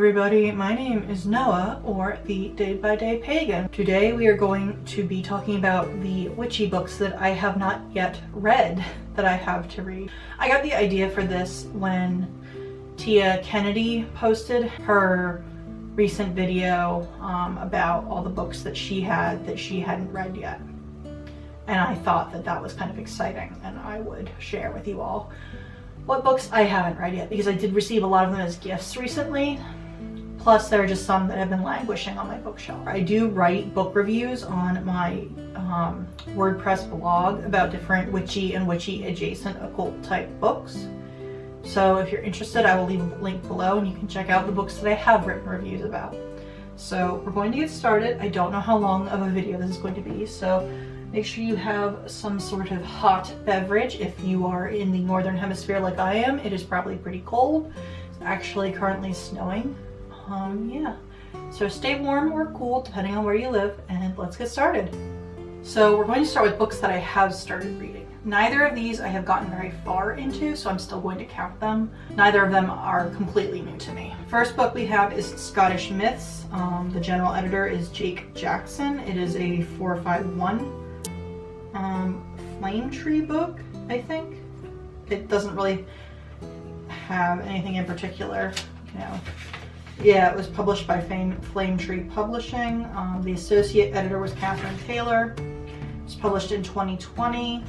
everybody, my name is Noah, or the Day by Day Pagan. Today we are going to be talking about the witchy books that I have not yet read that I have to read. I got the idea for this when Tia Kennedy posted her recent video about all the books that she hadn't read yet. And I thought that that was kind of exciting and I would share with you all what books I haven't read yet, because I did receive a lot of them as gifts recently. Plus there are just some that have been languishing on my bookshelf. I do write book reviews on my WordPress blog about different witchy and witchy adjacent occult type books. So if you're interested, I will leave a link below and you can check out the books that I have written reviews about. So we're going to get started. I don't know how long of a video this is going to be, so make sure you have some sort of hot beverage. If you are in the northern hemisphere like I am, it is probably pretty cold. It's actually currently snowing. Yeah. So stay warm or cool depending on where you live, and let's get started. So we're going to start with books that I have started reading. Neither of these I have gotten very far into, so I'm still going to count them. Neither of them are completely new to me. First book we have is Scottish Myths. The general editor is Jake Jackson. It is a 451 flame tree book, I think. It doesn't really have anything in particular, you know. Yeah, it was published by Flame Tree Publishing. The associate editor was Catherine Taylor. It was published in 2020,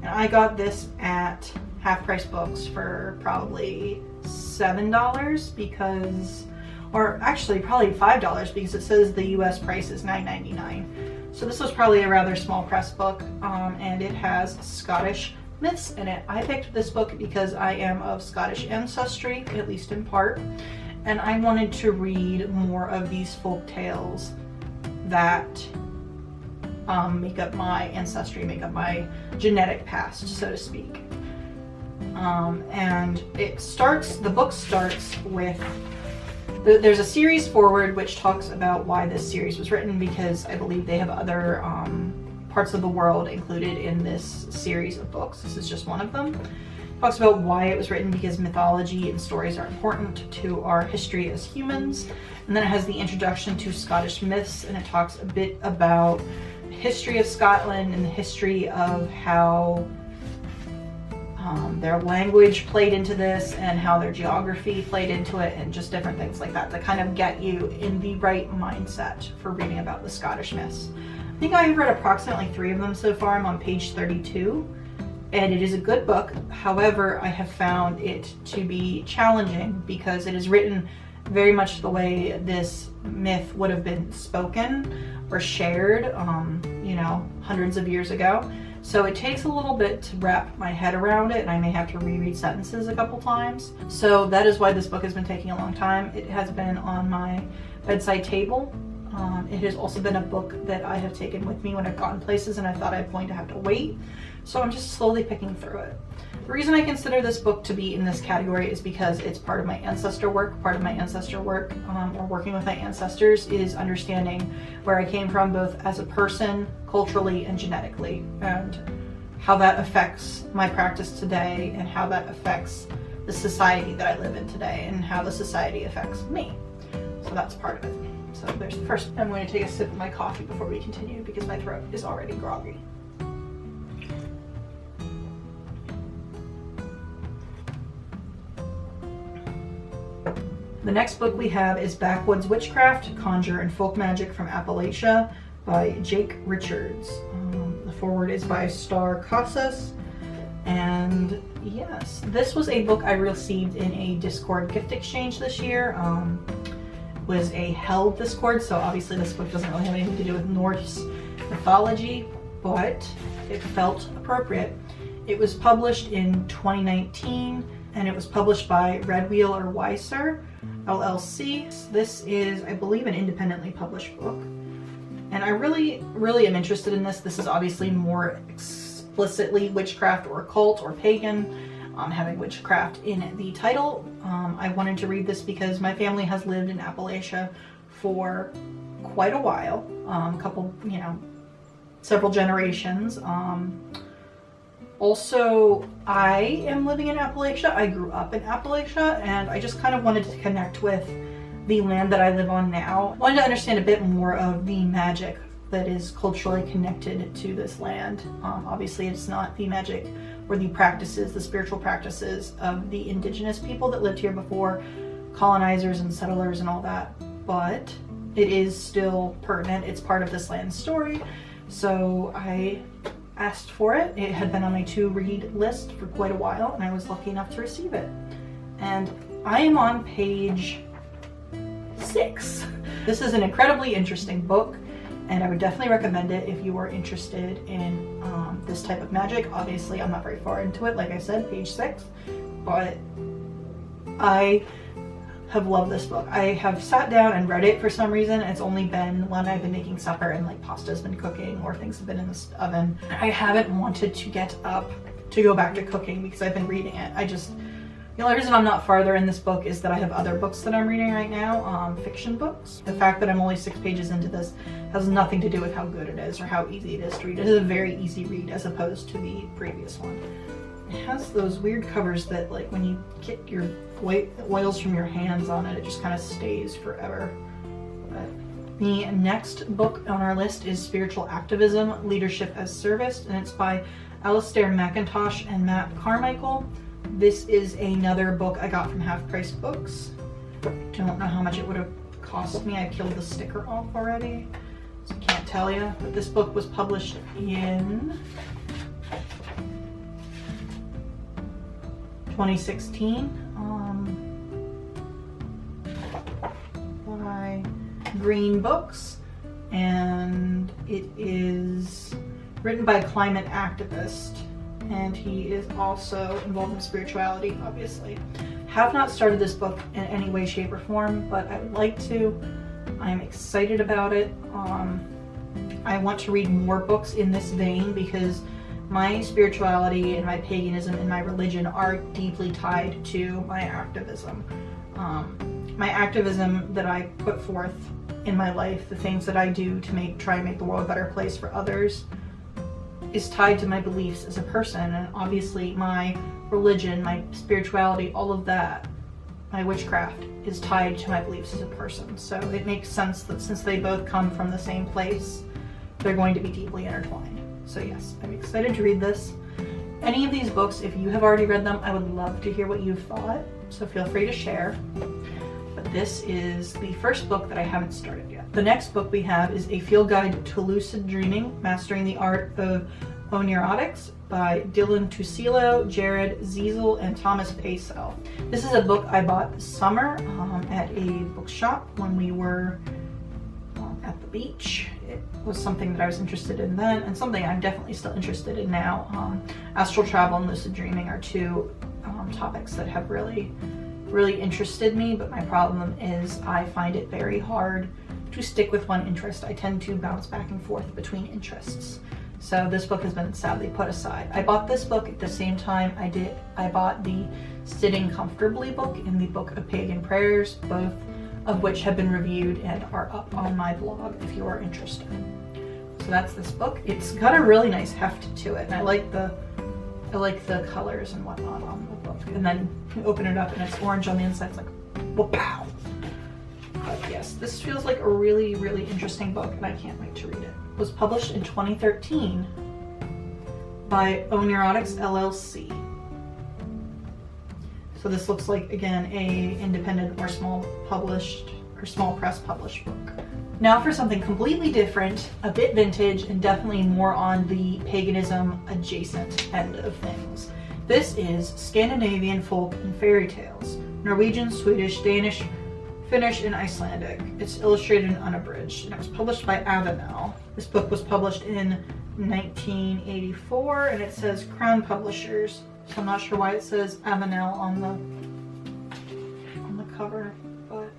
and I got this at Half Price Books for probably $7 because, or actually probably $5 because it says the US price is $9.99. So this was probably a rather small press book, and it has Scottish myths in it. I picked this book because I am of Scottish ancestry, at least in part, and I wanted to read more of these folk tales that make up my ancestry, make up my genetic past, so to speak. And the book starts with, there's a series forward which talks about why this series was written, because I believe they have other parts of the world included in this series of books. This is just one of them. It talks about why it was written, because mythology and stories are important to our history as humans. And then it has the introduction to Scottish myths, and it talks a bit about the history of Scotland and the history of how their language played into this and how their geography played into it, and just different things like that to kind of get you in the right mindset for reading about the Scottish myths. I think I have read approximately 3 of them so far. I'm on page 32, and it is a good book. However, I have found it to be challenging because it is written very much the way this myth would have been spoken or shared, you know, hundreds of years ago. So it takes a little bit to wrap my head around it, and I may have to reread sentences a couple times. So that is why this book has been taking a long time. It has been on my bedside table. It has also been a book that I have taken with me when I've gotten places and I thought I'm going to have to wait. So I'm just slowly picking through it. The reason I consider this book to be in this category is because it's part of my ancestor work. Part of my ancestor work, or working with my ancestors, is understanding where I came from, both as a person, culturally, and genetically, and how that affects my practice today, and how that affects the society that I live in today, and how the society affects me. So that's part of it. So there's the first. I'm going to take a sip of my coffee before we continue because my throat is already groggy. The next book we have is Backwoods Witchcraft, Conjure and Folk Magic from Appalachia by Jake Richards. The foreword is by Star Casas. And yes, this was a book I received in a Discord gift exchange this year. It was a Hell Discord, so obviously this book doesn't really have anything to do with Norse mythology, but it felt appropriate. It was published in 2019, and it was published by Red Wheel or Weiser LLC. This is, I believe, an independently published book, and I really am interested in this. This is obviously more explicitly witchcraft or occult or pagan, having witchcraft in the title. I wanted to read this because my family has lived in Appalachia for quite a while, several generations. Also, I am living in Appalachia. I grew up in Appalachia, and I just kind of wanted to connect with the land that I live on now. I wanted to understand a bit more of the magic that is culturally connected to this land. Obviously, it's not the magic or the practices, the spiritual practices of the indigenous people that lived here before, colonizers and settlers and all that, but it is still pertinent. It's part of this land's story. So I asked for it. It had been on my to-read list for quite a while, and I was lucky enough to receive it. And I am on page 6. This is an incredibly interesting book, and I would definitely recommend it if you are interested in this type of magic. Obviously, I'm not very far into it, like I said, page 6, but I have loved this book. I have sat down and read it for some reason. It's only been when I've been making supper and like pasta's been cooking or things have been in the oven. I haven't wanted to get up to go back to cooking because I've been reading it. The only reason I'm not farther in this book is that I have other books that I'm reading right now, fiction books. The fact that I'm only 6 pages into this has nothing to do with how good it is or how easy it is to read. It is a very easy read as opposed to the previous one. It has those weird covers that like when you get your oils from your hands on it, it just kind of stays forever. But the next book on our list is Spiritual Activism, Leadership as Service, and it's by Alistair McIntosh and Matt Carmichael. This is another book I got from Half Price Books. Don't know how much it would have cost me. I peeled the sticker off already, so I can't tell you. But this book was published in 2016 by Green Books, and it is written by a climate activist, and he is also involved in spirituality, obviously. Have not started this book in any way, shape, or form, but I would like to. I'm excited about it. I want to read more books in this vein because my spirituality and my paganism and my religion are deeply tied to my activism. My activism that I put forth in my life, the things that I do to try and make the world a better place for others, is tied to my beliefs as a person. And obviously my religion, my spirituality, all of that, my witchcraft, is tied to my beliefs as a person. So it makes sense that since they both come from the same place, they're going to be deeply intertwined. So yes, I'm excited to read this. Any of these books, if you have already read them, I would love to hear what you've thought, so feel free to share. But this is the first book that I haven't started yet. The next book we have is A Field Guide to Lucid Dreaming, Mastering the Art of Oneirotics by Dylan Tucilo, Jared Ziesel, and Thomas Paisel. This is a book I bought this summer at a bookshop when we were at the beach. It was something that I was interested in then, and something I'm definitely still interested in now. Astral travel and lucid dreaming are two topics that have really interested me, but my problem is I find it very hard to stick with one interest. I tend to bounce back and forth between interests. So this book has been sadly put aside. I bought this book at the same time I bought the Sitting Comfortably book and the Book of Pagan Prayers, both of which have been reviewed and are up on my blog if you are interested. So that's this book. It's got a really nice heft to it, and I like the colors and whatnot on the book. And then you open it up and it's orange on the inside. It's like, wow. But yes, this feels like a really interesting book, and I can't wait to read it. It was published in 2013 by Oneirotics LLC. So this looks like, again, a independent or small press published book. Now for something completely different, a bit vintage, and definitely more on the paganism adjacent end of things. This is Scandinavian Folk and Fairy Tales, Norwegian, Swedish, Danish, Finnish, and Icelandic. It's illustrated and unabridged, and it was published by Heathen'S. This book was published in 1984, and it says Crown Publishers. So I'm not sure why it says Heathen'S on the cover, but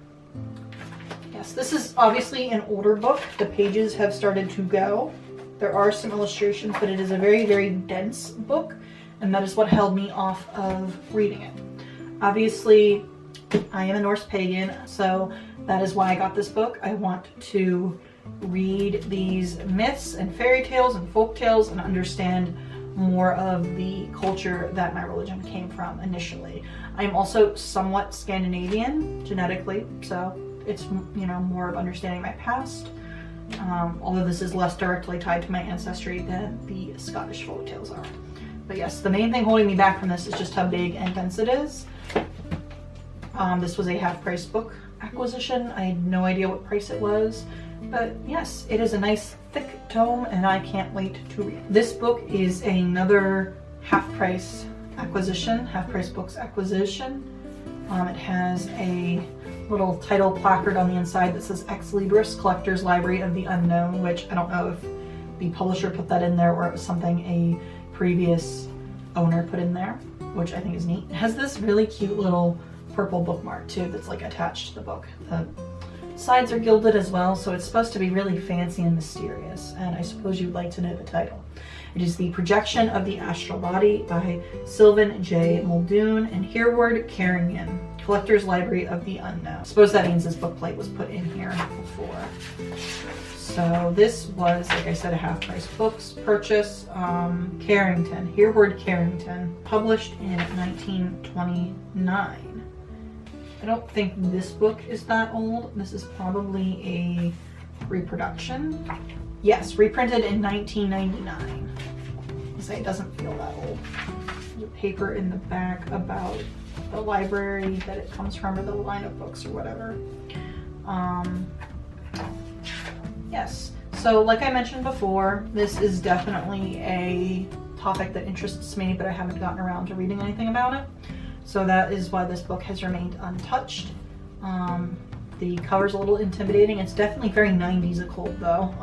yes, this is obviously an older book. The pages have started to go. There are some illustrations, but it is a very dense book, and that is what held me off of reading it. Obviously, I am a Norse pagan, so that is why I got this book. I want to read these myths and fairy tales and folk tales and understand more of the culture that my religion came from initially. I'm also somewhat Scandinavian genetically, so it's, you know, more of understanding my past. Although this is less directly tied to my ancestry than the Scottish folktales are. But yes, the main thing holding me back from this is just how big and dense it is. This was a half-price book acquisition. I had no idea what price it was. But yes, it is a nice thick tome and I can't wait to read it. This book is another half-price acquisition, half-price books acquisition. It has a little title placard on the inside that says Ex Libris, Collector's Library of the Unknown, which I don't know if the publisher put that in there or it was something a previous owner put in there, which I think is neat. It has this really cute little purple bookmark too that's like attached to the book. The sides are gilded as well, so it's supposed to be really fancy and mysterious, and I suppose you'd like to know the title. It is The Projection of the Astral Body by Sylvan J. Muldoon and Hereward Carrington, Collector's Library of the Unknown. I suppose that means this bookplate was put in here before. So this was, like I said, a half-price books purchase. Carrington, Hereward Carrington, published in 1929. I don't think this book is that old. This is probably a reproduction. Yes, reprinted in 1999. So it doesn't feel that old. There's a paper in the back about the library that it comes from or the line of books or whatever. Yes, so like I mentioned before, this is definitely a topic that interests me, but I haven't gotten around to reading anything about it. So that is why this book has remained untouched. The cover's a little intimidating. It's definitely very 90s occult though.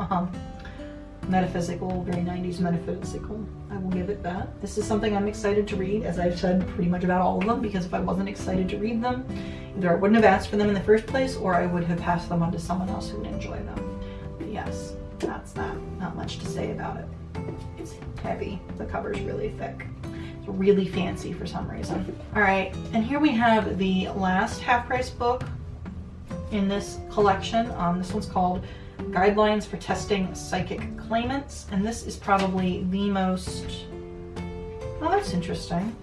Metaphysical, very 90s metaphysical. I will give it that. This is something I'm excited to read, as I've said pretty much about all of them, because if I wasn't excited to read them, either I wouldn't have asked for them in the first place, or I would have passed them on to someone else who would enjoy them. But yes, that's that. Not much to say about it. It's heavy. The cover's really thick. It's really fancy for some reason. Alright, and here we have the last half-price book in this collection. This one's called Guidelines for Testing Psychic Claimants, and this is probably the most... Oh, that's interesting.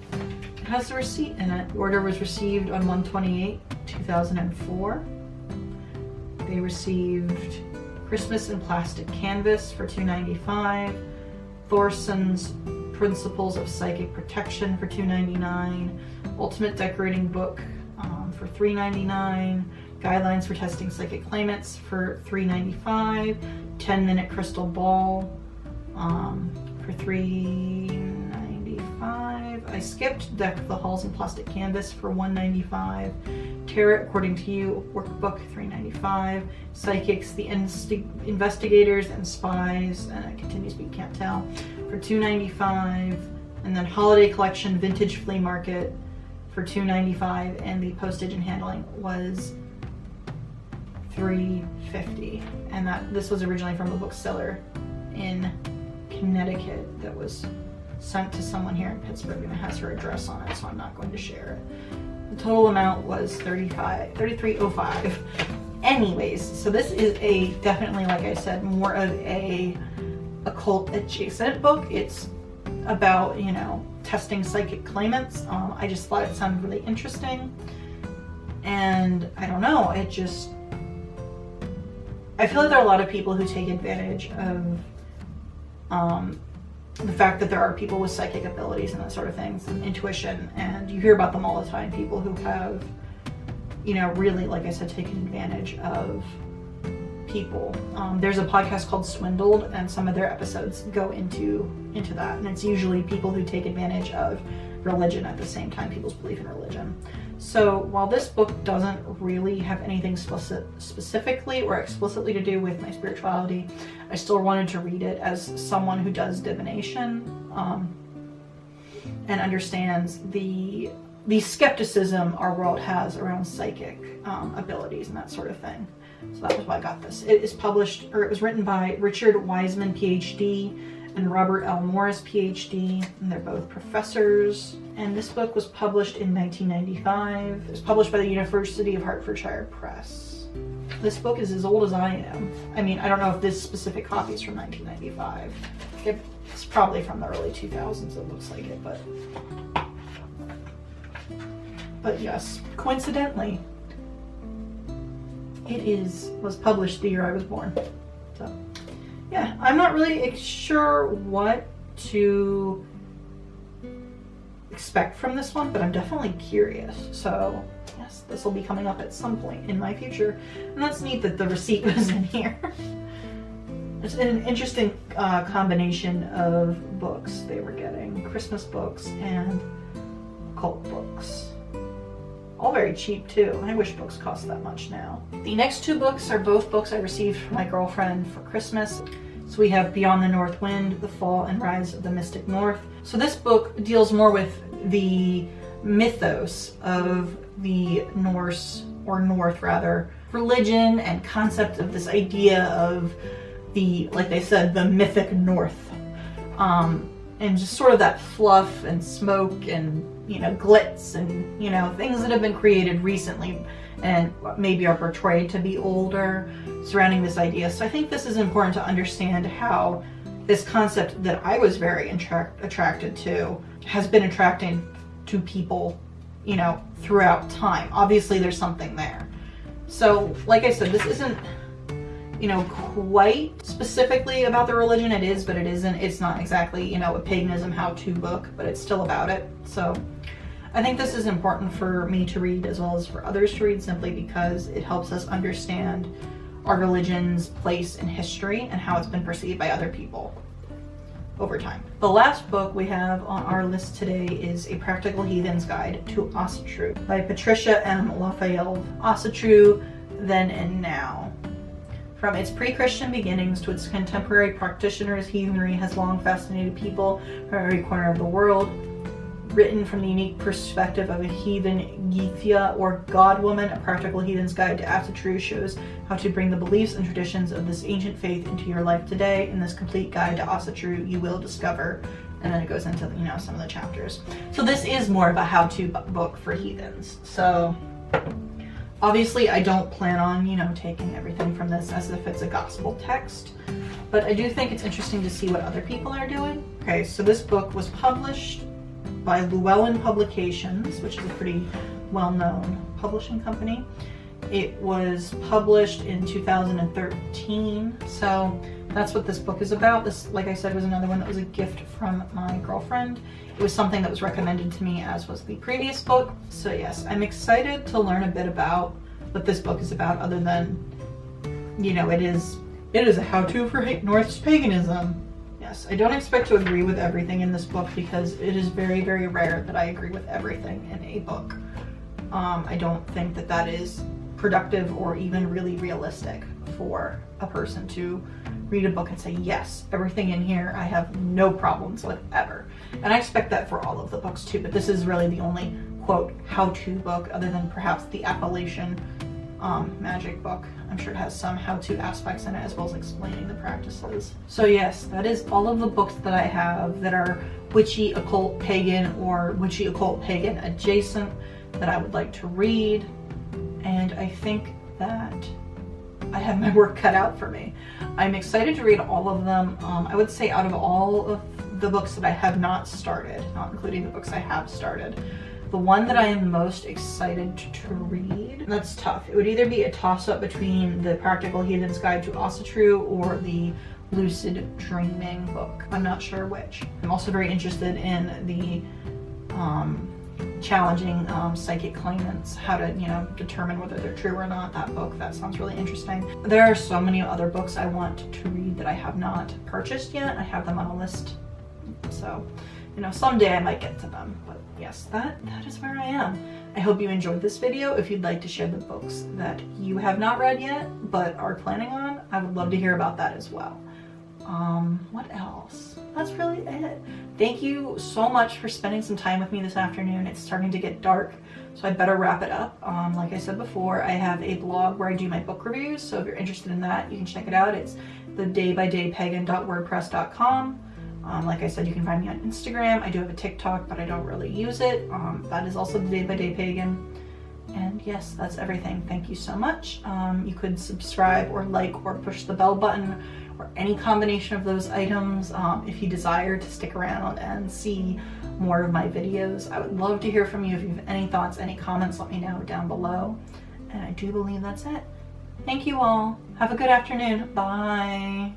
It has the receipt in it. The order was received on 1/28/2004. They received Christmas in Plastic Canvas for $2.95, Thorson's Principles of Psychic Protection for $2.99, Ultimate Decorating Book for $3.99, Guidelines for Testing Psychic Claimants for $3.95, 10-Minute Crystal Ball for $3.95. I skipped Deck of the Halls in Plastic Canvas for $1.95, Tarot According to You Workbook $3.95, Psychics, the Investigators and Spies, and it continues but you can't tell, for $2.95, and then Holiday Collection Vintage Flea Market for $2.95, and the postage and handling was $3.50, and this was originally from a bookseller in Connecticut that was sent to someone here in Pittsburgh, and it has her address on it, so I'm not going to share it. The total amount was $33.05. Anyways, so this is definitely, like I said, more of a occult adjacent book. It's about, you know, testing psychic claimants. I just thought it sounded really interesting, and I don't know, I feel like there are a lot of people who take advantage of the fact that there are people with psychic abilities and that sort of things, and intuition, and you hear about them all the time, people who have, you know, really, like I said, taken advantage of people. There's a podcast called Swindled, and some of their episodes go into that, and it's usually people who take advantage of religion at the same time, people's belief in religion. So while this book doesn't really have anything specifically or explicitly to do with my spirituality, I still wanted to read it as someone who does divination and understands the skepticism our world has around psychic abilities and that sort of thing. So that was why I got this. It is published, or it was written by Richard Wiseman, PhD, and Robert L. Morris, PhD, and they're both professors. And this book was published in 1995. It was published by the University of Hertfordshire Press. This book is as old as I am. I mean, I don't know if this specific copy is from 1995. It's probably from the early 2000s, it looks like it, but yes, coincidentally, was published the year I was born. So yeah, I'm not really sure what to expect from this one, but I'm definitely curious. So yes, this will be coming up at some point in my future. And that's neat that the receipt was in here. It's an interesting combination of books they were getting. Christmas books and occult books. All very cheap too. I wish books cost that much now. The next two books are both books I received from my girlfriend for Christmas. So we have Beyond the North Wind, The Fall and Rise of the Mystic North. So this book deals more with the mythos of the Norse, or North rather, religion and concept of this idea of the, like they said, the mythic North. And just sort of that fluff and smoke and, you know, glitz and, you know, things that have been created recently and maybe are portrayed to be older surrounding this idea. So I think this is important to understand how this concept that I was very attracted to has been attracting to people, you know, throughout time. Obviously there's something there. So like I said, this isn't, you know, quite specifically about the religion. It is, but it isn't. It's not exactly, you know, a paganism how-to book, but it's still about it. So I think this is important for me to read as well as for others to read, simply because it helps us understand our religion's place in history and how it's been perceived by other people over time. The last book we have on our list today is A Practical Heathen's Guide to Astral by Patricia M. Raphael. Astral, Then and Now. From its pre-Christian beginnings to its contemporary practitioners, heathenry has long fascinated people from every corner of the world. Written from the unique perspective of a heathen Geithia or God-woman, A Practical Heathen's Guide to Astral shows how to bring the beliefs and traditions of this ancient faith into your life today. In this complete guide to Astral, you will discover, and then it goes into, you know, some of the chapters. So this is more of a how-to book for heathens. So obviously I don't plan on, you know, taking everything from this as if it's a gospel text, but I do think it's interesting to see what other people are doing. Okay, so this book was published by Llewellyn Publications, which is a pretty well-known publishing company. It was published in 2013, so that's what this book is about. This, like I said, was another one that was a gift from my girlfriend. It was something that was recommended to me, as was the previous book. So yes, I'm excited to learn a bit about what this book is about, other than, you know, it is a how-to for Norse paganism. Yes, I don't expect to agree with everything in this book because it is very, very rare that I agree with everything in a book. I don't think that that is productive or even really realistic for a person to read a book and say, yes, everything in here I have no problems with ever. And I expect that for all of the books too, but this is really the only, quote, how-to book, other than perhaps the Appalachian magic book. I'm sure it has some how-to aspects in it, as well as explaining the practices. So yes, that is all of the books that I have that are witchy, occult, pagan, or witchy, occult, pagan adjacent that I would like to read. And I think that I have my work cut out for me. I'm excited to read all of them. I would say out of all of the books that I have not started, not including the books I have started, the one that I am most excited to read, that's tough. It would either be a toss-up between the Practical Heathen's Guide to Astral or the Lucid Dreaming book. I'm not sure which. I'm also very interested in the challenging psychic claimants, how to, you know, determine whether they're true or not. That book, that sounds really interesting. There are so many other books I want to read that I have not purchased yet. I have them on a list, so, you know, someday I might get to them. But yes, that is where I am. I hope you enjoyed this video. If you'd like to share the books that you have not read yet but are planning on, I would love to hear about that as well. What else? That's really it. Thank you so much for spending some time with me this afternoon. It's starting to get dark, so I better wrap it up. Like I said before, I have a blog where I do my book reviews, so if you're interested in that, you can check it out. It's thedaybydaypagan.wordpress.com. Like I said, you can find me on Instagram. I do have a TikTok, but I don't really use it. That is also the Day by Day Pagan. And yes, that's everything. Thank you so much. You could subscribe or like or push the bell button or any combination of those items if you desire to stick around and see more of my videos. I would love to hear from you. If you have any thoughts, any comments, let me know down below. And I do believe that's it. Thank you all. Have a good afternoon. Bye.